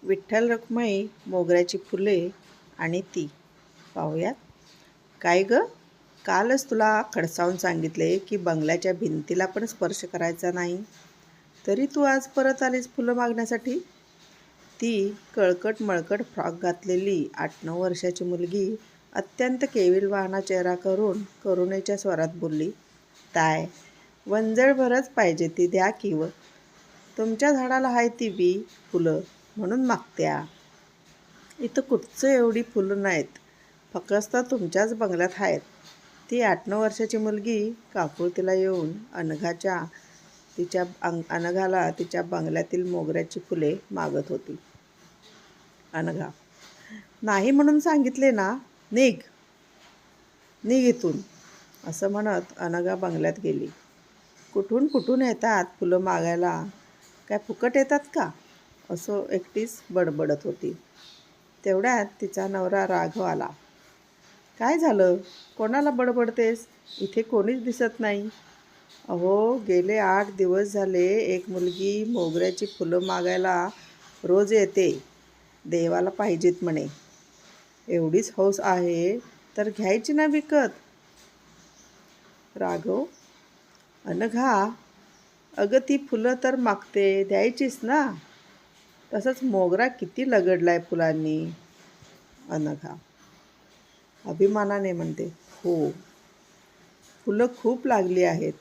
विठ्ठल रखुमाई मोगऱ्याची फुले आणि ती पाहूयात. काय ग, कालच तुला खडसावून सांगितले की बंगल्याच्या भिंतीला पण स्पर्श करायचा नाही, तरी तू आज परत आलीस फुलं मागण्यासाठी. ती कळकट मळकट फ्रॉक घातलेली 8-9 वर्षाची मुलगी अत्यंत केविलवाणा चेहरा करून करुणेच्या स्वरात बोलली, ताय, वंजळभरच पाहिजे ती द्या की व. तुमच्या झाडाला हाय ती बी फुलं म्हणून मागत्या. इथं कुठचं एवढी फुलं नाहीत, फक्त तुमच्याच बंगल्यात आहेत. ती 8-9 वर्षाची मुलगी काकुळतीला येऊन अनघाला तिच्या बंगल्यातील मोगऱ्याची फुले मागत होती. अनघा, नाही म्हणून सांगितले ना, निघ निघ इथून, असं म्हणत अनघा बंगल्यात गेली. कुठून कुठून येतात फुलं मागायला, काय फुकट येतात का, असं एकटीच बडबडत होती. तेवढ्यात तिचा नवरा राघव आला. काय झालं, कोणाला बडबडतेस, इथे कोणीच दिसत नाही. अहो, गेले 8 दिवस झाले एक मुलगी मोगऱ्याची फुलं मागायला रोज येते, देवाला पाहिजेत म्हणे. एवढीच हौस आहे तर घ्यायची ना विकत. राघव, अनघा, अगं ती फुलं तर मागते, द्यायचीच ना. तसंच मोगरा किती लगडलाय फुलांनी. अनघा अभिमानाने म्हणते, हो, फुलं खूप लागली आहेत,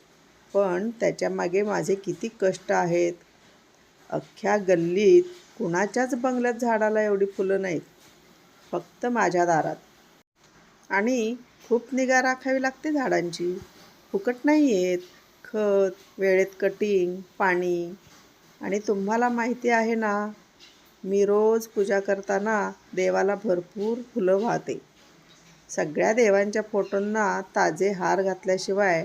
पण त्याच्यामागे माझे किती कष्ट आहेत. अख्ख्या गल्लीत कुणाच्याच बंगल्यात झाडाला एवढी फुलं नाहीत, फक्त माझ्या दारात. आणि खूप निगा राखावी लागते झाडांची, फुकट नाही आहेत. खत, वेळेत कटिंग, पाणी. आणि तुम्हाला माहिती आहे ना, मी रोज पूजा करताना देवाला भरपूर फुलं वाहते. सगळ्या देवांच्या फोटोंना ताजे हार घातल्याशिवाय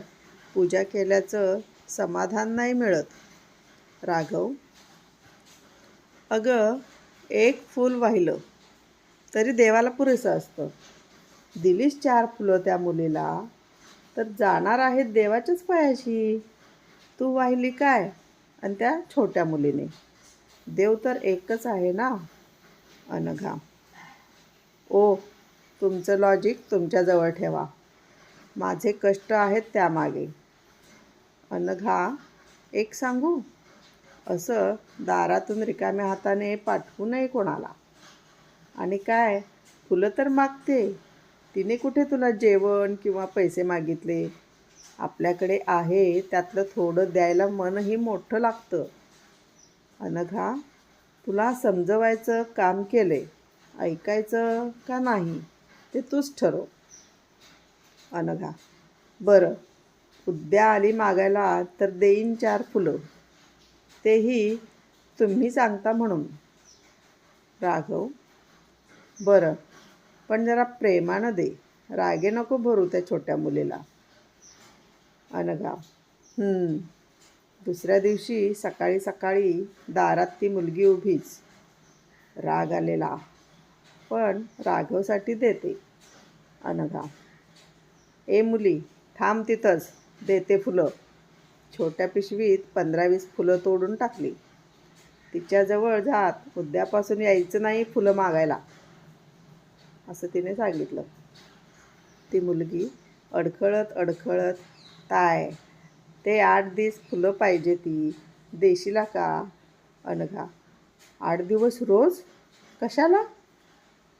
पूजा केल्याचं समाधान नाही मिळत. राघव, अगं, एक फूल वाहिलं तरी देवाला पुरेसं असतं. दिलीस 4 फुलं त्या मुलीला तर जाणार आहेत देवाच्याच पायाशी. तू वाहिली काय आणि त्या छोट्या मुलीने, देव तर एकच आहे ना. अनघा, ओ, तुमचं लॉजिक तुमच्याजवळ ठेवा, माझे कष्ट आहेत त्यामागे. अनघा, एक सांगू, असं दारातून रिकाम्या हाताने पाठवू नये कोणाला. आणि काय, फुलं तर मागते, तिने कुठे तुला जेवण किंवा पैसे मागितले. आपल्याकडे आहे त्यातलं थोडं द्यायला मनही मोठं लागतं. अनघा, तुला समजवायचं काम केले, ऐकायचं का नाही ते तूच ठरव. अनघा, बरं, उद्या आली मागायला तर देईन 4 फुलं, तेही तुम्ही सांगता म्हणून. राघव, बरं, पण जरा प्रेमानं दे, रागे नको भरू त्या छोट्या मुलीला. अनघा, दुसऱ्या दिवशी सकाळी सकाळी दारात ती मुलगी उभीच, राग आलेला, पण राघवसाठी देते. अनघा, ए मुली, थांब तिथंच, देते फुलं. छोट्या पिशवीत 15-20 फुलं तोडून टाकली. तिच्याजवळ जात उद्यापासून यायचं नाही फुलं मागायला, असं तिने सांगितलं. ती मुलगी अडखळत अडखळत, ताय, ते 8 दिवस फुलं पाहिजे ती, देशीला का. अनघा, 8 दिवस रोज कशाला.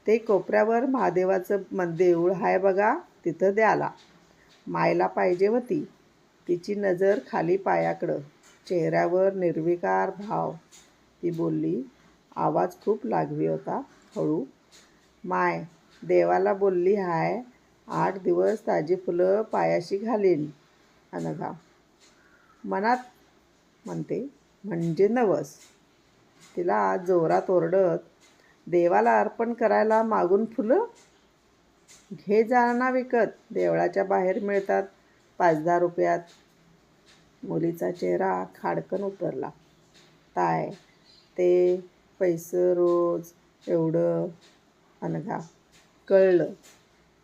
ते कोपऱ्यावर महादेवाचं देऊळ आहे बघा, तिथं द्याला. मायला पाहिजे होती. तिची नजर खाली पायाकडं, चेहऱ्यावर निर्विकार भाव. ती बोलली, आवाज खूप लागवी होता, हळू, माय, देवाला बोलली हाय, 8 दिवस ताजी फुलं पायाशी घालीन. अनघा, मनात म्हणते म्हणजे नवस. तिला जोरात ओरडत, देवाला अर्पण करायला मागून फुलं, घे जाना विकत, देवळाच्या बाहेर मिळतात 5-10 रुपयात. मुलीचा चेहरा खाडकन उतरला. ताय, ते पैसे रोज एवढं. अनघा, कळलं,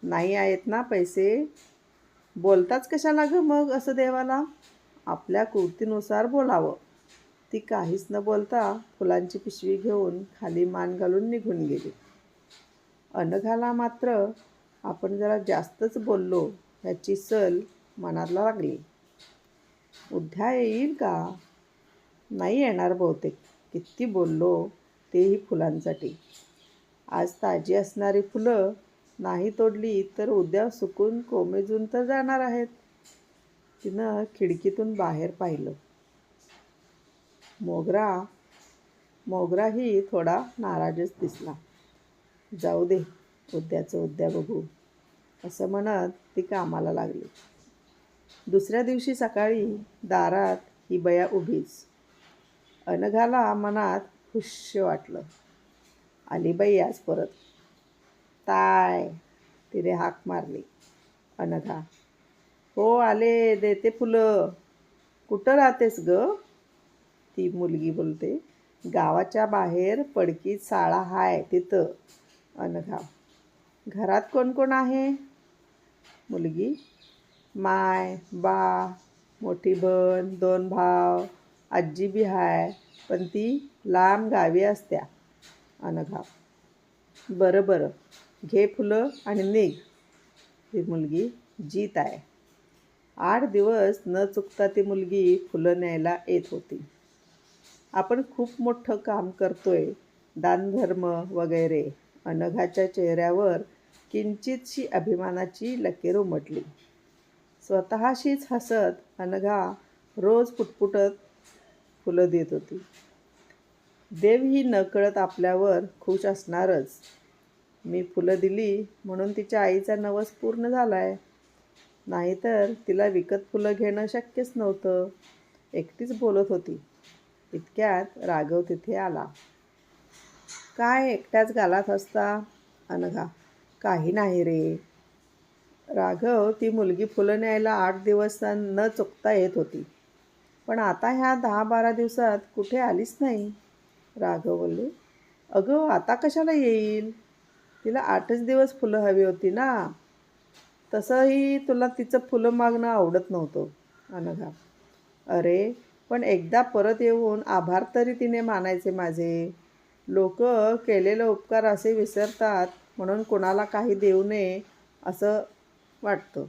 नाही आहेत ना पैसे, बोलताच कशाला गं मग असं देवाला. आपल्या कृतीनुसार बोलावं. ती काहीच न बोलता फुलांची पिशवी घेऊन खाली मान घालून निघून गेली. अनघाला मात्र आपण जरा जास्तच बोललो ह्याची सल मनाला लागली. उद्या येईल का? नाही येणार बहुतेक. किती बोललो, तेही फुलांसाठी. आज ताजी असणारी फुलं नाही तोडली तर उद्या सुकून कोमेजून तर जाणार आहेत. तिनं खिडकीतून बाहेर पाहिलं. मोगराही थोडा नाराजच दिसला. जाऊ दे, उद्याचं उद्या बघू, असं म्हणत ती कामाला लागली. दुसऱ्या दिवशी सकाळी दारात ही बया उभीच. अनघाला मनात खुश वाटलं. आली बाई आज परत. ताय, तिने हाक मारली. अनघा, हो आले, देते फुलं. कुठं राहतेस ग? ती मुलगी बोलते. गावाच्या बाहेर पडकीत साळा हाय तिथं. अनघा, घरात कोण कोण आहे? मुलगी, माय, बा, मोठी बहीण, 2 भाव, आजी बी हाय, पण ती लांब गावी असत्या. अनघा, बरं बरं, घे फुलं आणि निघ. ती मुलगी, जीत आहे. 8 दिवस न चुकता ती मुलगी फुलं न्यायला येत होती. आपण खूप मोठं काम करतोय, दानधर्म वगैरे. अनघाच्या चेहऱ्यावर किंचितशी अभिमानाची लकीर उमटली. स्वतःशीच हसत अनघा रोज पुटपुटत फुलं देत होती. देवही नकळत आपल्यावर खुश असणारच. मी फुलं दिली म्हणून तिच्या आईचा नवस पूर्ण झालाय. नाहीतर तिला विकत फुलं घेणं शक्यच नव्हतं. एकटीच बोलत होती. इतक्यात राघव तिथे आला. काय एकट्याच गालात हसता? अनघा, काही नाही रे. राघव, ती मुलगी फुलं न्यायला 8 दिवस न चुकता येत होती. पण आता ह्या 10-12 दिवसात कुठे आलीच नाही. राघव बोलले, अगं आता कशाला येईल? तिला 8च दिवस फुलं हवी होती ना. तसंही तुला तिचं फुलं मागणं आवडत नव्हतं. अनघा, अरे पण एकदा परत येऊन आभार तरी तिने मानायचे माझे. लोक केलेले उपकार असे विसरतात म्हणून कोणाला काही देऊ नये असं वाटतं.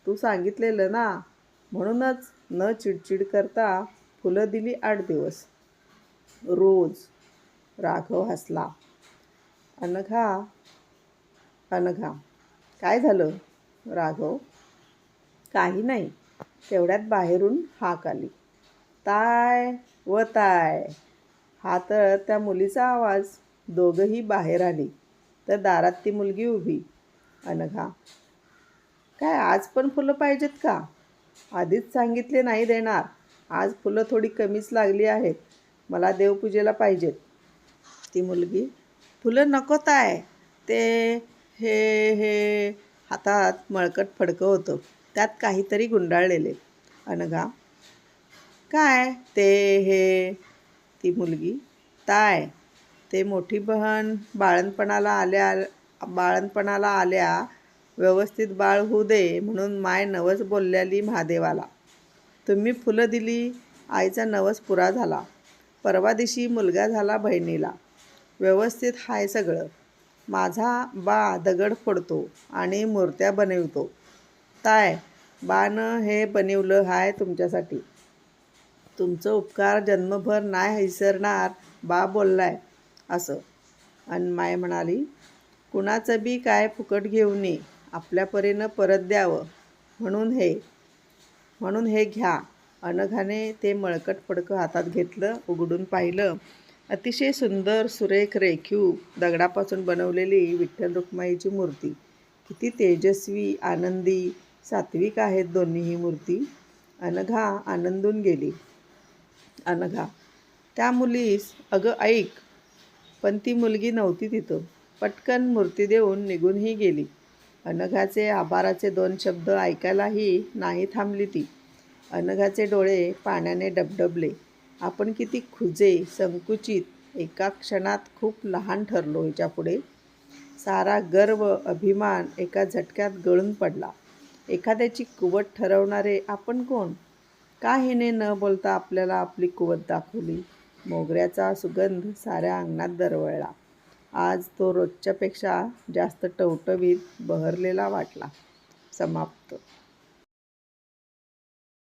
तू सांगितलेलं ना, म्हणूनच न चिडचिड करता फुलं दिली 8 दिवस. रोज. राघव हसला. अनघा, काय झालं? राघव, काही नाही. तेवढ्यात बाहेरून हाक आली. ताय व ताय. हा तर त्या मुलीचा आवाज. दोघंही बाहेर आली तर दारात ती मुलगी उभी. अनघा, काय आज पण फुलं पाहिजेत का? आधीच सांगितले नाही देणार. आज फुलं थोडी कमीच लागली आहेत. मला देवपूजेला पाहिजेत. ती मुलगी, फुलं नको ताय. ते हे हातात मळकट फडकं होतं. त्यात काहीतरी गुंडाळलेले. अनघा, काय ते हे? ती मुलगी, ताय, ते मोठी बहीण बाळणपणाला आल्या व्यवस्थित बाळ होऊ दे म्हणून माय नवस बोलल्याली महादेवाला. तुम्ही फुलं दिली, आईचा नवस पुरा झाला. परवा दिवशी मुलगा झाला बहिणीला. व्यवस्थित हाय सगळं. माझा बा दगड फोडतो आणि मूर्त्या बनवितो. ताय, बानं हे बनवलं हाय तुमच्यासाठी. तुमचं उपकार जन्मभर नाही विसरणार बा बोललाय असं. आणि माय म्हणाली, कुणाचं बी काय फुकट घेऊ नये, आपल्या परीनं परत द्यावं म्हणून हे घ्या. अनघाने ते मळकट फडकं हातात घेतलं. उघडून पाहिलं. अतिशय सुंदर, सुरेख, रेखीव दगडापासून बनवलेली विठ्ठल रुक्माईची मूर्ती. किती तेजस्वी, आनंदी, सात्विक आहेत दोन्हीही मूर्ती. अनघा आनंदून गेली. अनघा, त्या मुलीस, अगं ऐक. पण ती मुलगी नव्हती तिथं. पटकन मूर्ती देऊन निघूनही गेली. अनघाचे आभाराचे 2 शब्द ऐकायलाही नाही थांबली ती. अनघाचे डोळे पाण्याने डबडबले. आपण किती खुजे, संकुचित, एका क्षणात खूप लहान ठरलो हिच्यापुढे. सारा गर्व, अभिमान एका झटक्यात गळून पडला. एखाद्याची कुवत ठरवणारे आपण कोण? का हिने न बोलता आपल्याला आपली कुवत दाखवली? मोगऱ्याचा सुगंध साऱ्या अंगणात दरवळला. आज तो रोजच्यापेक्षा जास्त टवटवीत बहरलेला वाटला. समाप्त.